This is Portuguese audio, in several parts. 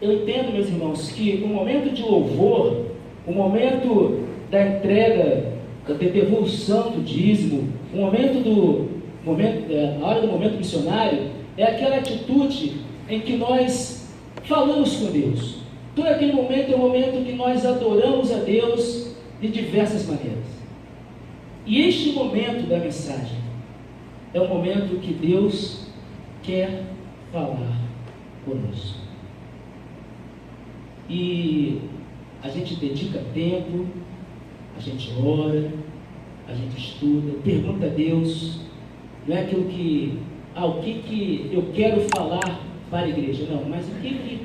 eu entendo, meus irmãos, que o momento de louvor, o momento da entrega, da devolução do dízimo, a hora do momento missionário, é aquela atitude em que nós falamos com Deus. Todo aquele momento é o momento que nós adoramos a Deus de diversas maneiras. E este momento da mensagem é o momento que Deus quer falar conosco. E a gente dedica tempo, a gente ora, a gente estuda, pergunta a Deus, não é aquilo que, o que eu quero falar para a igreja, não, mas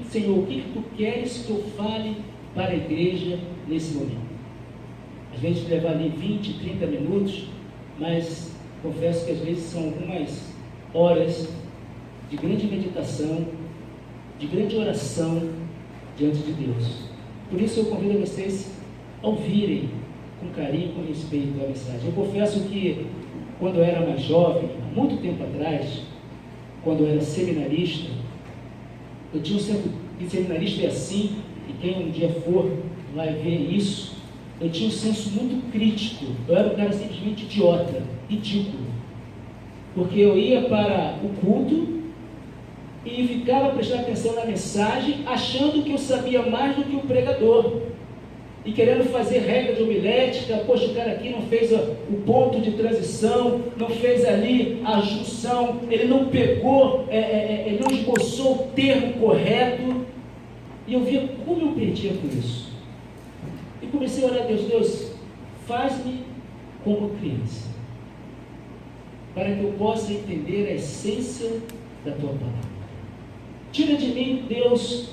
Senhor, o que tu queres que eu fale para a igreja nesse momento? Às vezes leva ali 20, 30 minutos, mas confesso que às vezes são algumas horas de grande meditação, de grande oração diante de Deus. Por isso eu convido vocês a ouvirem com carinho, com respeito a mensagem. Eu confesso que quando eu era mais jovem, há muito tempo atrás, quando eu era seminarista, eu tinha um certo... E seminarista é assim, e quem um dia for vai ver isso, eu tinha um senso muito crítico. Eu era um cara simplesmente idiota, ridículo. Porque eu ia para o culto e ficava prestando atenção na mensagem, achando que eu sabia mais do que o pregador. E querendo fazer regra de homilética, poxa, o cara aqui não fez o ponto de transição, não fez ali a junção, ele não pegou, ele não esboçou o termo correto. E eu via como eu perdia com isso. E comecei a orar a Deus, Deus, faz-me como criança, para que eu possa entender a essência da Tua palavra. Tira de mim, Deus,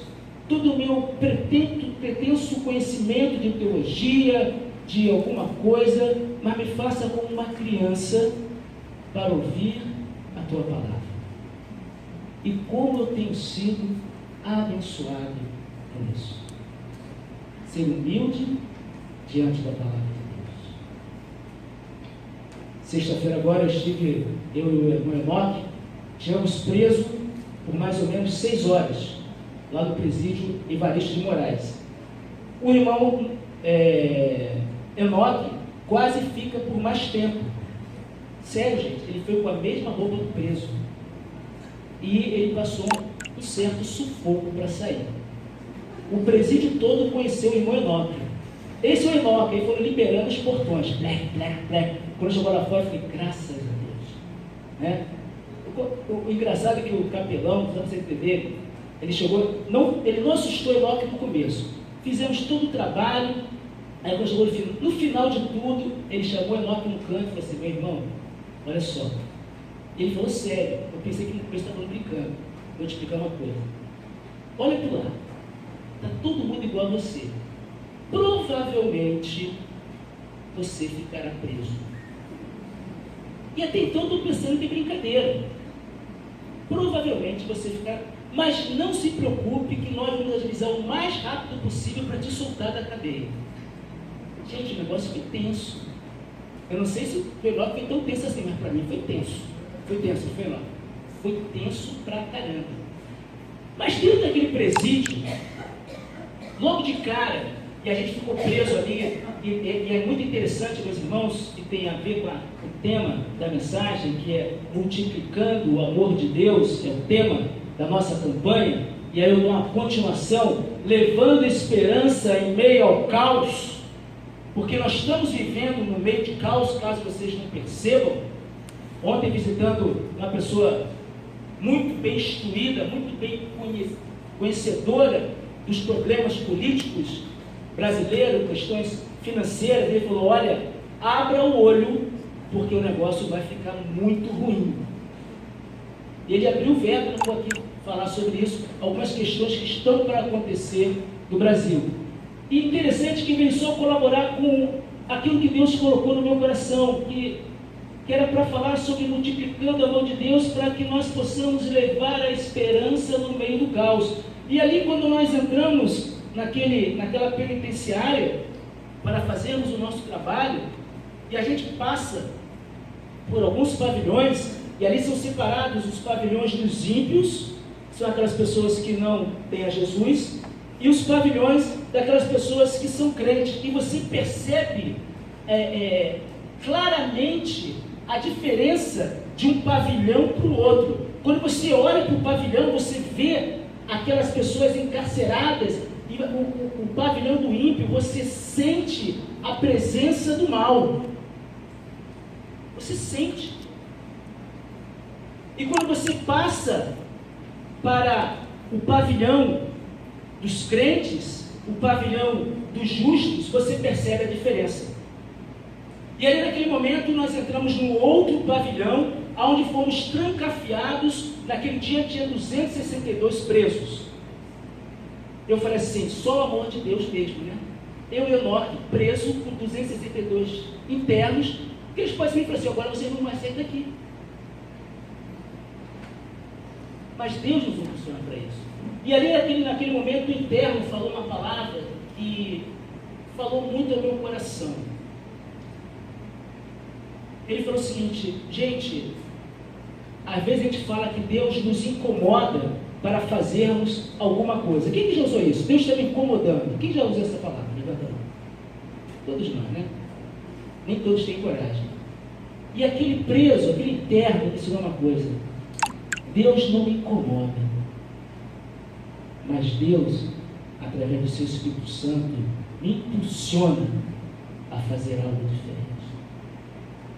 todo o meu pretenso conhecimento de teologia, de alguma coisa, mas me faça como uma criança para ouvir a Tua palavra. E como eu tenho sido abençoado por isso. Ser humilde diante da palavra de Deus. Sexta-feira agora eu e o irmão Enoque, estivemos presos por mais ou menos 6 horas, lá no presídio Evaristo de Moraes. O irmão Enoque quase fica por mais tempo. Sério, gente, ele foi com a mesma roupa do preso. E ele passou um certo sufoco para sair. O presídio todo conheceu o irmão Enoque. Esse é o Enoque, aí foram liberando os portões. Plec, plec, plec. Quando chegou lá fora, eu falei, graças a Deus. Né? O engraçado é que o capelão, para vocês entenderem, ele chegou, ele não assustou o Enoque no começo. Fizemos todo o trabalho, aí quando chegou no final de tudo, ele chamou o Enoque no canto e falou assim, meu irmão, olha só. Ele falou sério, eu pensei que no começo estava brincando. Vou te explicar uma coisa. Olha para lá, está todo mundo igual a você. Provavelmente você ficará preso. E até então estou pensando que é brincadeira. Provavelmente você ficará. Mas não se preocupe que nós vamos agilizar o mais rápido possível para te soltar da cadeia. Gente, o negócio foi tenso. Eu não sei se o Enoque foi tão tenso assim, mas para mim foi tenso. Foi tenso, foi Enoque. Foi tenso pra caramba. Mas dentro daquele presídio, logo de cara, e a gente ficou preso ali, e é muito interessante, meus irmãos, que tem a ver com o tema da mensagem, que é multiplicando o amor de Deus, é o tema da nossa campanha, e aí eu dou uma continuação, levando esperança em meio ao caos, porque nós estamos vivendo no meio de caos, caso vocês não percebam. Ontem visitando uma pessoa muito bem instruída, muito bem conhecedora dos problemas políticos brasileiros, questões financeiras, ele falou, olha, abra o olho, porque o negócio vai ficar muito ruim. Ele abriu o verbo, não vou aqui falar sobre isso, algumas questões que estão para acontecer no Brasil. E interessante que veio só colaborar com aquilo que Deus colocou no meu coração, que era para falar sobre multiplicando o amor de Deus, para que nós possamos levar a esperança no meio do caos. E ali, quando nós entramos naquela penitenciária, para fazermos o nosso trabalho, e a gente passa por alguns pavilhões, e ali são separados os pavilhões dos ímpios, são aquelas pessoas que não têm a Jesus, e os pavilhões daquelas pessoas que são crentes. E você percebe claramente a diferença de um pavilhão para o outro. Quando você olha para o pavilhão, você vê aquelas pessoas encarceradas, e o pavilhão do ímpio, você sente a presença do mal. Você sente. E quando você passa para o pavilhão dos crentes, o pavilhão dos justos, você percebe a diferença. E aí naquele momento nós entramos num outro pavilhão, onde fomos trancafiados. Naquele dia tinha 262 presos. Eu falei assim, só o amor de Deus mesmo, né? Eu e Enoque, preso com 262 internos, que eles podem falar assim, agora vocês não vão sair daqui. Mas Deus nos funciona para isso. E ali naquele momento o interno falou uma palavra que falou muito ao meu coração. Ele falou o seguinte, gente, às vezes a gente fala que Deus nos incomoda para fazermos alguma coisa. Quem que já usou isso? Deus está me incomodando. Quem já usou essa palavra? Levanta a mão. Todos nós, né? Nem todos têm coragem. E aquele preso, aquele interno, ensinou uma coisa. Deus não me incomoda, mas Deus, através do seu Espírito Santo, me impulsiona a fazer algo diferente.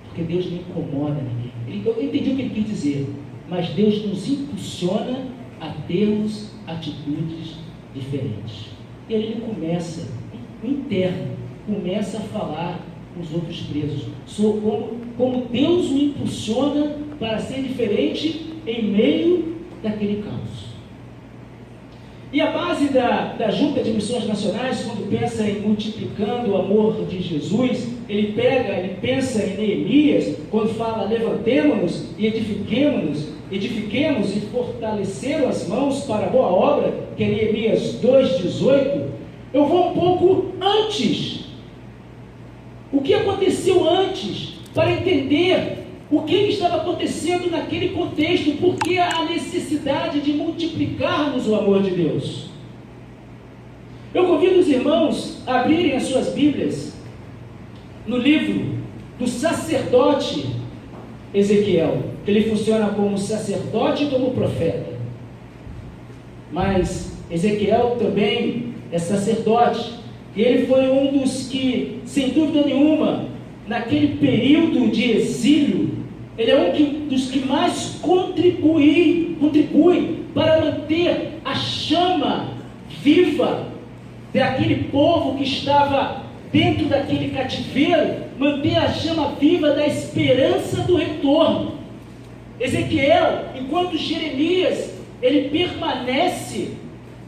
Porque Deus não incomoda ninguém. Eu entendi o que ele quis dizer, mas Deus nos impulsiona a termos atitudes diferentes. E aí ele começa, o interno, começa a falar com os outros presos. Como Deus o impulsiona para ser diferente em meio daquele caos. E a base da Junta de Missões Nacionais, quando pensa em multiplicando o amor de Jesus, ele pensa em Neemias, quando fala levantemo-nos e edifiquemos e fortaleceram as mãos para a boa obra, que é Neemias 2,18. Eu vou um pouco antes. O que aconteceu antes, para entender o que estava acontecendo naquele contexto, porque a necessidade de multiplicarmos o amor de Deus. Eu convido os irmãos a abrirem as suas Bíblias no livro do sacerdote Ezequiel, que ele funciona como sacerdote e como profeta. Mas Ezequiel também é sacerdote, e ele foi um dos que, sem dúvida nenhuma, naquele período de exílio, ele é um dos que mais contribui para manter a chama viva daquele povo que estava dentro daquele cativeiro, manter a chama viva da esperança do retorno. Ezequiel, enquanto Jeremias, ele permanece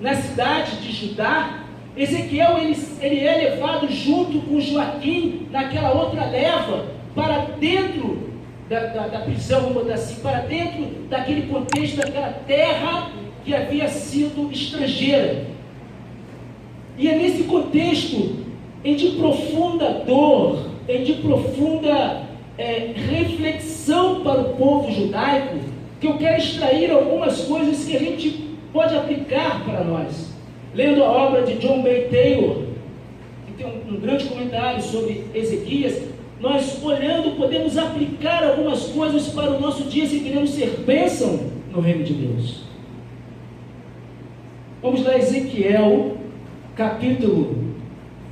na cidade de Judá, Ezequiel ele é levado junto com Joaquim naquela outra leva para dentro da prisão, vamos botar assim, para dentro daquele contexto, daquela terra que havia sido estrangeira. E é nesse contexto, em de profunda dor, em de profunda reflexão para o povo judaico, que eu quero extrair algumas coisas que a gente pode aplicar para nós. Lendo a obra de John B. Taylor, que tem um grande comentário sobre Ezequias, nós olhando podemos aplicar algumas coisas para o nosso dia se queremos ser bênção no reino de Deus. Vamos lá, Ezequiel, capítulo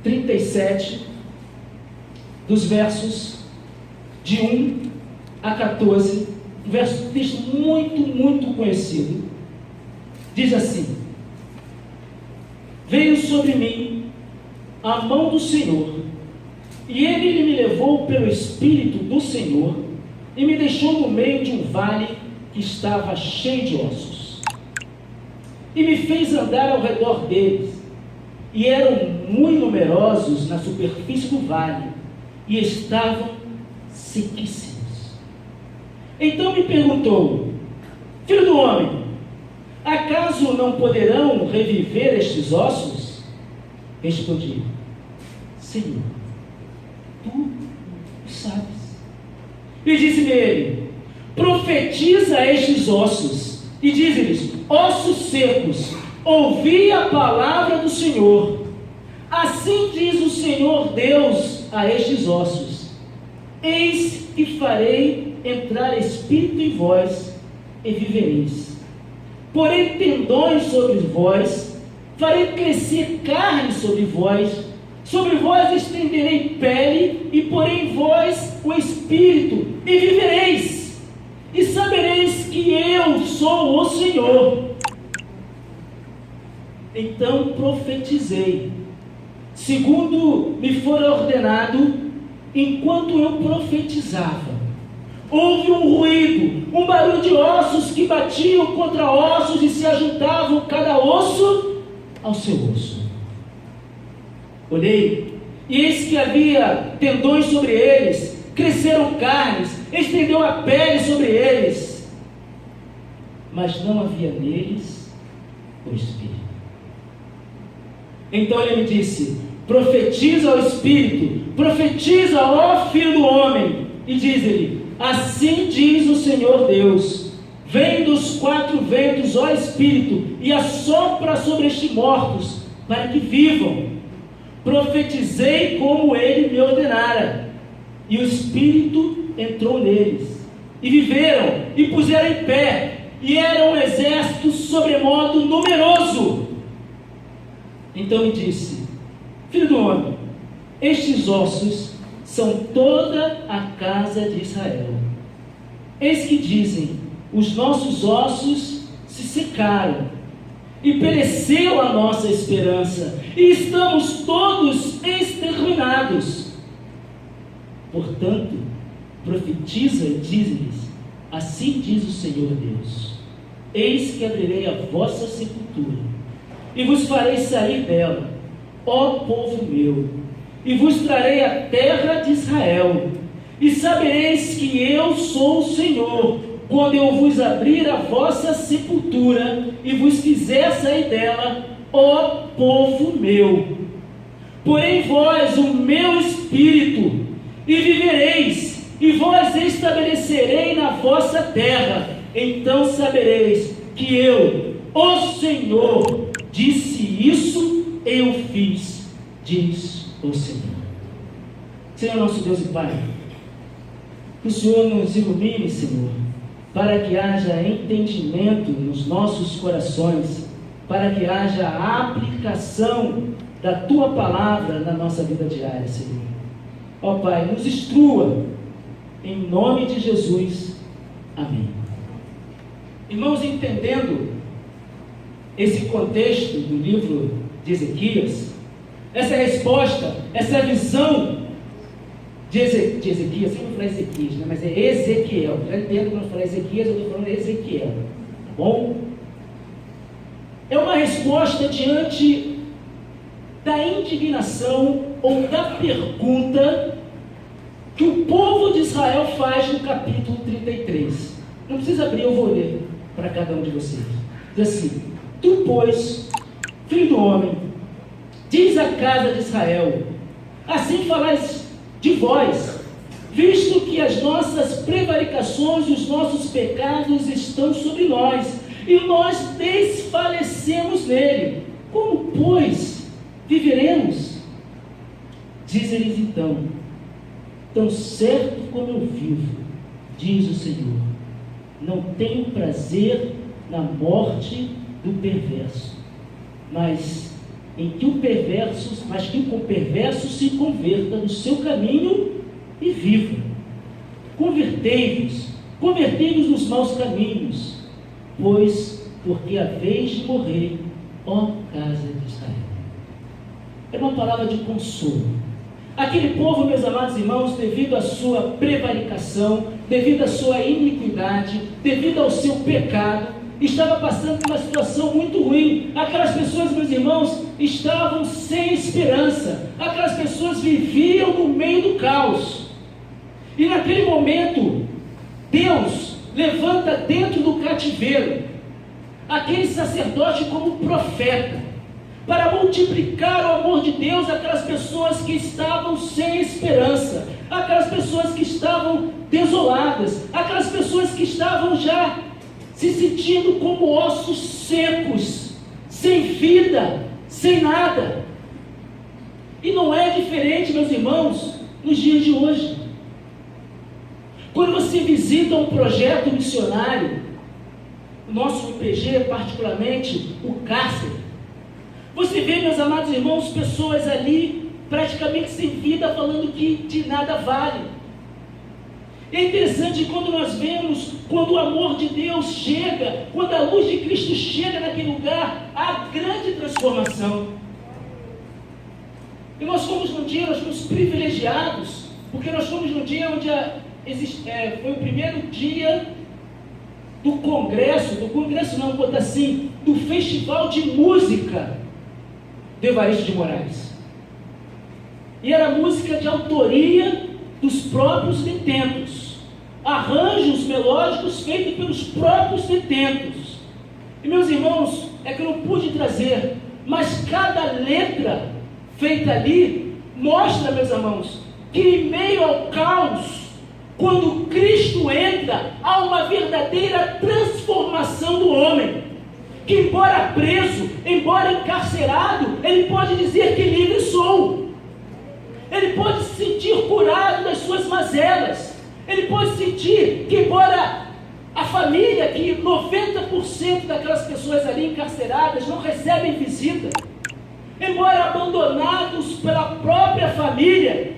37, dos versos de 1 a 14, um texto muito conhecido. Diz assim: veio sobre mim a mão do Senhor, e ele me levou pelo Espírito do Senhor, e me deixou no meio de um vale que estava cheio de ossos, e me fez andar ao redor deles, e eram muito numerosos na superfície do vale, e estavam sequíssimos. Então me perguntou: filho do homem, acaso não poderão reviver estes ossos? Respondi: Senhor, tu sabes. E disse-me ele: profetiza a estes ossos, e diz-lhes: ossos secos, ouvi a palavra do Senhor. Assim diz o Senhor Deus a estes ossos: eis que farei entrar espírito em vós, e vivereis. Porém tendões sobre vós, farei crescer carne sobre vós estenderei pele, e porei em vós o espírito, e vivereis, e sabereis que eu sou o Senhor. Então profetizei, segundo me for ordenado. Enquanto eu profetizava, houve um ruído, um barulho de ossos que batiam contra ossos e se ajuntavam cada osso ao seu osso. Olhei, e eis que havia tendões sobre eles, cresceram carnes, estendeu a pele sobre eles, mas não havia neles o Espírito. Então ele me disse: profetiza ao Espírito, profetiza, ó Filho do Homem, e diz-lhe: assim diz o Senhor Deus: vem dos quatro ventos, ó Espírito, e assopra sobre estes mortos, para que vivam. Profetizei como ele me ordenara, e o Espírito entrou neles, e viveram, e puseram em pé, e era um exército sobremodo numeroso. Então me disse: filho do homem, estes ossos são toda a casa de Israel. Eis que dizem: os nossos ossos se secaram, e pereceu a nossa esperança, e estamos todos exterminados. Portanto, profetiza e diz-lhes: assim diz o Senhor Deus: eis que abrirei a vossa sepultura, e vos farei sair dela, ó povo meu, e vos trarei a terra de Israel, e sabereis que eu sou o Senhor, quando eu vos abrir a vossa sepultura, e vos fizer sair dela, ó povo meu. Porém vós o meu espírito, e vivereis, e vós estabelecerei na vossa terra. Então sabereis que eu, o Senhor, disse isso, eu fiz, diz o Senhor. Senhor nosso Deus e Pai, que o Senhor nos ilumine, Senhor, para que haja entendimento nos nossos corações, para que haja a aplicação da Tua Palavra na nossa vida diária, Senhor. Ó Pai, nos instrua, em nome de Jesus, amém. Irmãos, entendendo esse contexto do livro de Ezequias, essa resposta, essa visão de Ezequias, sempre falar Ezequias, né? Mas é Ezequiel. Já entendo quando eu falar Ezequias, eu estou falando Ezequiel, tá bom? É uma resposta diante da indignação ou da pergunta que o povo de Israel faz no capítulo 33. Não precisa abrir, eu vou ler para cada um de vocês. Diz assim: tu, pois, filho do homem, diz à casa de Israel: assim falais de vós, visto que as nossas prevaricações e os nossos pecados estão sobre nós, e nós desfalecemos nele. Como, pois, viveremos? Diz-lhes então: tão certo como eu vivo, diz o Senhor, não tenho prazer na morte do perverso, mas que o perverso se converta no seu caminho e viva. Convertei-vos nos maus caminhos, pois porque a vez de morrer, ó casa de Israel. É uma palavra de consolo. Aquele povo, meus amados irmãos, devido à sua prevaricação, devido à sua iniquidade, devido ao seu pecado, estava passando por uma situação muito ruim. Aquelas pessoas, meus irmãos, estavam sem esperança. Aquelas pessoas viviam no meio do caos. E naquele momento, Deus levanta dentro do cativeiro aquele sacerdote como profeta, para multiplicar o amor de Deus àquelas pessoas que estavam sem esperança, aquelas pessoas que estavam desoladas, aquelas pessoas que estavam já se sentindo como ossos secos, sem vida, sem nada. E não é diferente, meus irmãos, nos dias de hoje. Quando você visita um projeto missionário, o nosso IPG, particularmente, o cárcere, você vê, meus amados irmãos, pessoas ali praticamente sem vida, falando que de nada vale. É interessante quando nós vemos, quando o amor de Deus chega, quando a luz de Cristo chega naquele lugar, há grande transformação. E nós fomos num dia, nós fomos privilegiados, porque nós fomos no dia onde foi o primeiro dia do congresso não, vou botar assim, do festival de música do Evaristo de Moraes. E era música de autoria dos próprios detentos, arranjos melódicos feitos pelos próprios detentos. E meus irmãos, é que eu não pude trazer, mas cada letra feita ali mostra, meus irmãos, que em meio ao caos, quando Cristo entra, há uma verdadeira transformação do homem, que embora preso, embora encarcerado, ele pode dizer que livre sou. Ele pode se sentir curado das suas mazelas. Ele pode sentir que, embora a família, que 90% daquelas pessoas ali encarceradas não recebem visita, embora abandonados pela própria família,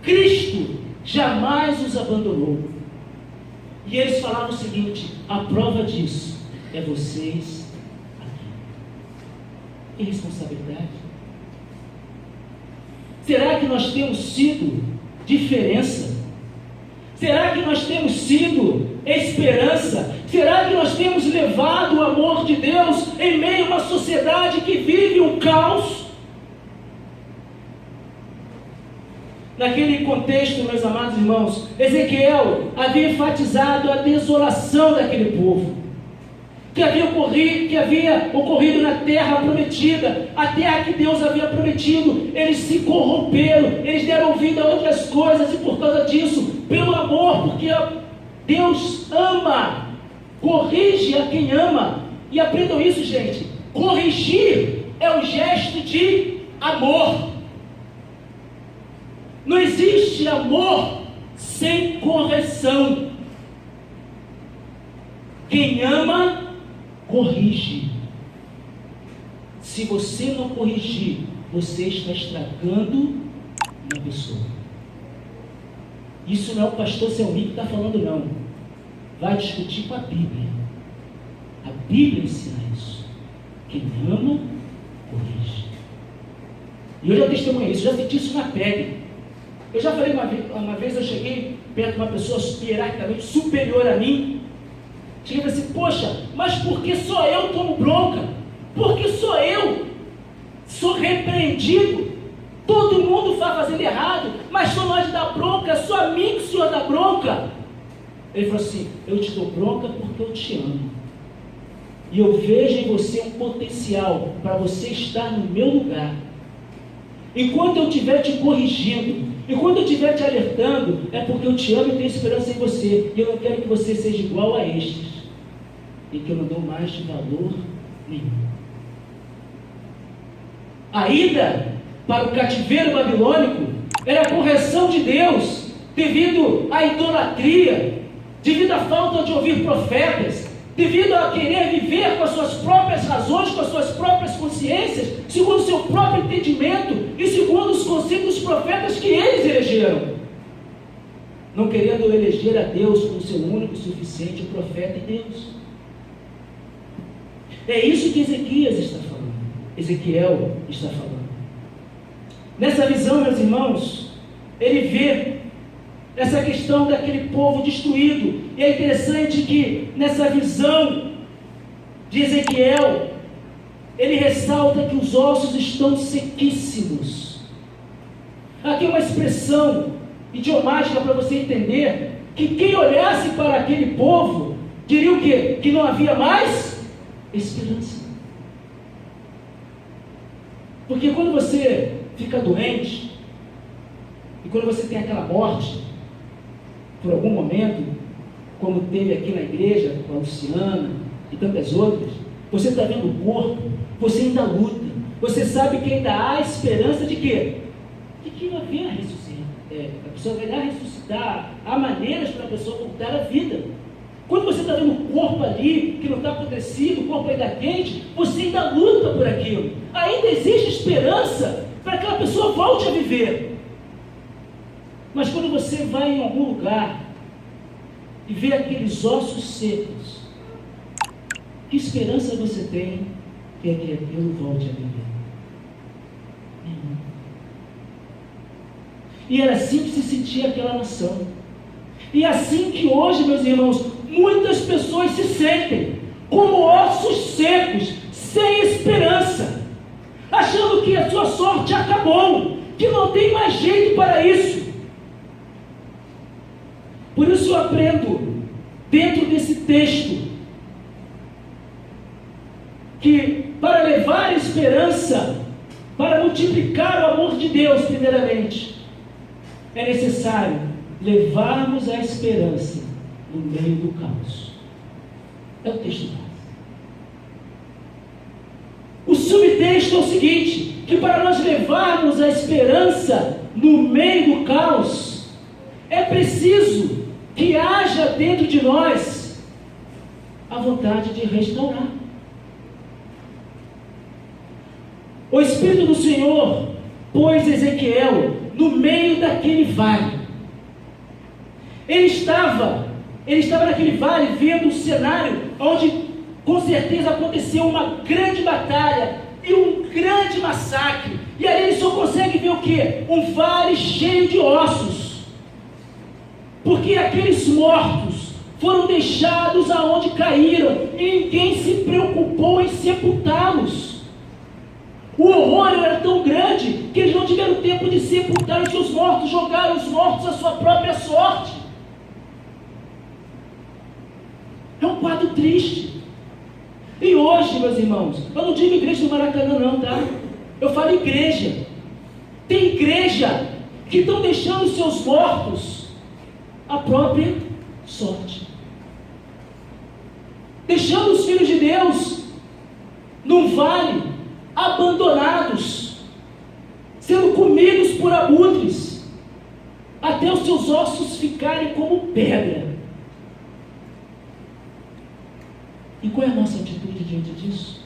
Cristo jamais os abandonou. E eles falavam o seguinte: a prova disso é vocês aqui. Que responsabilidade! Será que nós temos sido diferença? Será que nós temos sido esperança? Será que nós temos levado o amor de Deus em meio a uma sociedade que vive um caos? Naquele contexto, meus amados irmãos, Ezequiel havia enfatizado a desolação daquele povo, que havia ocorrido na terra prometida, a terra que Deus havia prometido. Eles se corromperam, eles deram ouvido a outras coisas, e por causa disso, pelo amor, porque Deus ama, corrige a quem ama. E aprendam isso, gente: corrigir é um gesto de amor. Não existe amor sem correção. Quem ama, corrige. Se você não corrigir, você está estragando uma pessoa. Isso não é o pastor Selmi que está falando, não. Vai discutir com a Bíblia. A Bíblia ensina isso. Quem ama, corrige. E eu já testemunhei isso, já senti isso na pele. Eu já falei uma vez, eu cheguei perto de uma pessoa hierarquicamente superior a mim. Cheguei e falei assim: poxa, mas por que só eu tomo bronca? Por que só eu sou repreendido? Todo mundo está fazendo errado, mas só nós dá bronca, só a mim que o Senhor dá bronca. Ele falou assim: eu te dou bronca porque eu te amo. E eu vejo em você um potencial para você estar no meu lugar. Enquanto eu estiver te corrigindo, enquanto eu estiver te alertando, é porque eu te amo e tenho esperança em você. E eu não quero que você seja igual a estes, e que eu não dou mais de valor nenhum. A ida para o cativeiro babilônico era a correção de Deus, devido à idolatria, devido à falta de ouvir profetas, devido a querer viver com as suas próprias razões, com as suas próprias consciências, segundo o seu próprio entendimento e segundo os conselhos dos profetas que eles elegeram, não querendo eleger a Deus como seu único e suficiente profeta e Deus. É isso que Ezequiel está falando. Nessa visão, meus irmãos, ele vê essa questão daquele povo destruído. E é interessante que nessa visão de Ezequiel, ele ressalta que os ossos estão sequíssimos. Aqui é uma expressão idiomática para você entender que quem olhasse para aquele povo diria o quê? Que não havia mais esperança. Porque quando você fica doente, e quando você tem aquela morte, por algum momento, como teve aqui na igreja, com a Luciana e tantas outras, você está vendo o corpo, você ainda luta, você sabe que ainda há esperança de quê? De que vai vir a ressuscitar, a pessoa vai lá ressuscitar, há maneiras para a pessoa voltar à vida. Quando você está vendo o corpo ali, que não está apodrecido, o corpo ainda quente, você ainda luta por aquilo. Ainda existe esperança para que aquela pessoa volte a viver. Mas quando você vai em algum lugar e vê aqueles ossos secos, que esperança você tem que aquilo volte a viver? E era assim que se sentia aquela nação. E assim que hoje, meus irmãos, muitas pessoas se sentem como ossos secos, sem esperança, achando que a sua sorte acabou, que não tem mais jeito para isso. Por isso eu aprendo, dentro desse texto, que para levar esperança, para multiplicar o amor de Deus, primeiramente, é necessário levarmos a esperança no meio do caos. É o texto base. O subtexto é o seguinte, que para nós levarmos a esperança no meio do caos, é preciso que haja dentro de nós a vontade de restaurar. O Espírito do Senhor pôs Ezequiel no meio daquele vale. Ele estava naquele vale vendo um cenário onde com certeza aconteceu uma grande batalha e um grande massacre. E ali ele só consegue ver o quê? Um vale cheio de ossos. Porque aqueles mortos foram deixados aonde caíram e ninguém se preocupou em sepultá-los. O horror era tão grande que eles não tiveram tempo de sepultar os seus mortos, jogaram os mortos à sua própria sorte. É um quadro triste. E hoje, meus irmãos, eu não digo igreja do Maracanã não, tá? Eu falo igreja. Tem igreja que estão deixando os seus mortos à própria sorte. Deixando os filhos de Deus num vale, abandonados, sendo comidos por abutres, até os seus ossos ficarem como pedra. E qual é a nossa atitude diante disso?